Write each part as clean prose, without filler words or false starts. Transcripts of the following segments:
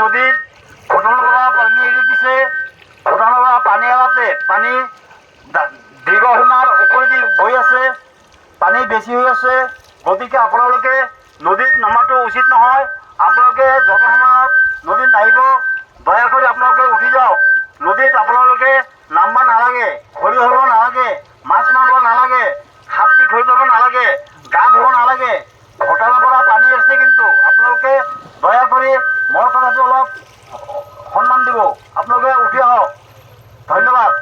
নদীর ঘটনা পানি এড়িয়ে দিছে ঘটনা পানি এলাতে পানি দীর্ঘ সীমার উপরে দি বৈ আছে পানী বেছি হৈ আছে গতিকে আপোনালোকে নদীত নামাটো উচিত নহয় আপোনালোকে যত সময়ত নদীত নাহিব দয়া কৰি আপোনালোকে উঠি যাওক নদীত আপোনালোকে নামবা নালাগে খৰি হ'ব নালাগে মাছ মাৰিব নালাগে হাতী খৰি যাব নালাগে গা ধুব নালাগে ঘটনাৰ পৰা পানী আছে কিন্তু আপোনালোকে দয়া কৰি মোৰ কথাটো অলপ সন্মান দিব আপোনালোকে উঠি আহক ধন্যবাদ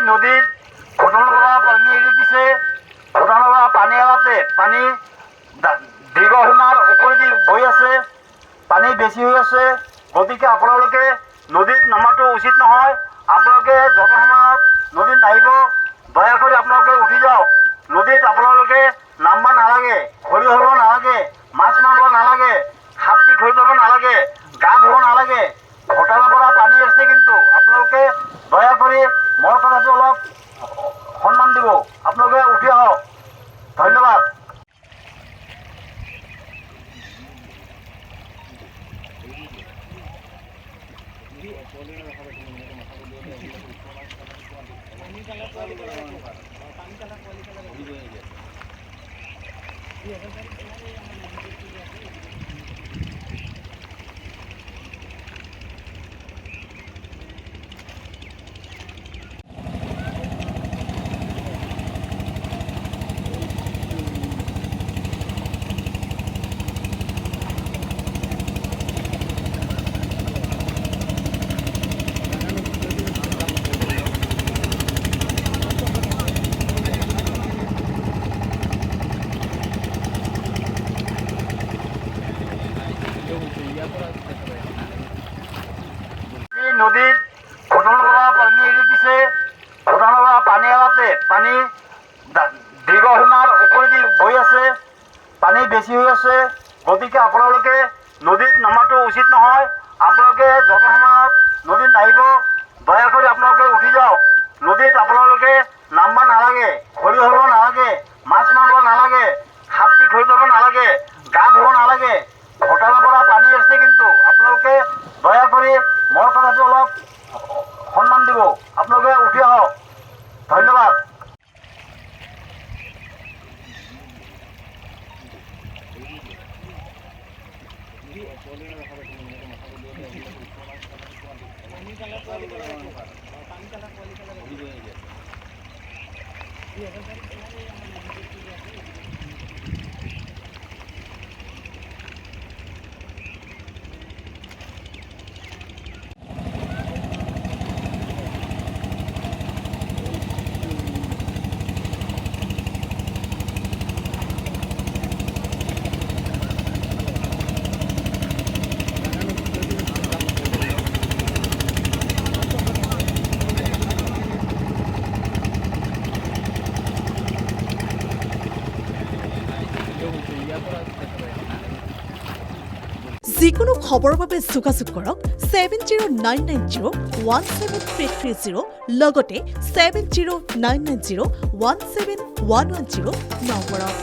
নদীর ঘটনা পানি এড়িয়ে দিছে ঘটনা পানি এলাতে পানি দীর্ঘ সীমার উপরে দি বৈ আছে পানী বেছি হৈ আছে গতিকে আপোনালোকে নদীত নামাটো উচিত নহয় আপোনালোকে যত সময়ত নদীত নাহিব দয়া কৰি আপোনালোকে উঠি যাওক নদীত আপোনালোকে নামবা নালাগে খৰি হ'ব নালাগে মাছ মাৰিব নালাগে হাতী খৰি যাব নালাগে গা ধুব নালাগে ঘটনাৰ পৰা পানী আছে কিন্তু আপোনালোকে দয়া কৰি মোৰ কথাটো অলপ সন্মান দিব আপোনালোকে উঠি আহক ধন্যবাদ নদীর ঘটনা পানি এড়িয়ে দিছে ঘটনা পানি এলাতে পানি দীর্ঘ সীমার উপরে দি বৈ আছে পানী বেছি হৈ আছে গতিকে আপোনালোকে নদীত নামাটো উচিত নহয় আপোনালোকে যত সময়ত নদীত নাহিব দয়া কৰি আপোনালোকে উঠি যাওক নদীত আপোনালোকে নামবা নালাগে খৰি হ'ব নালাগে মাছ মাৰিব নালাগে হাতী খৰি যাব নালাগে গা ধুব নালাগে ঘটনাৰ পৰা পানী আছে কিন্তু আপোনালোকে দয়া কৰি মোৰ কথাটো অলপ সন্মান দিব আপোনালোকে উঠি আহক ধন্যবাদ যিকোনো খবৰৰ বাবে যোগাযোগ কৰক 7099017330 লগতে 7099017110 নম্বৰত।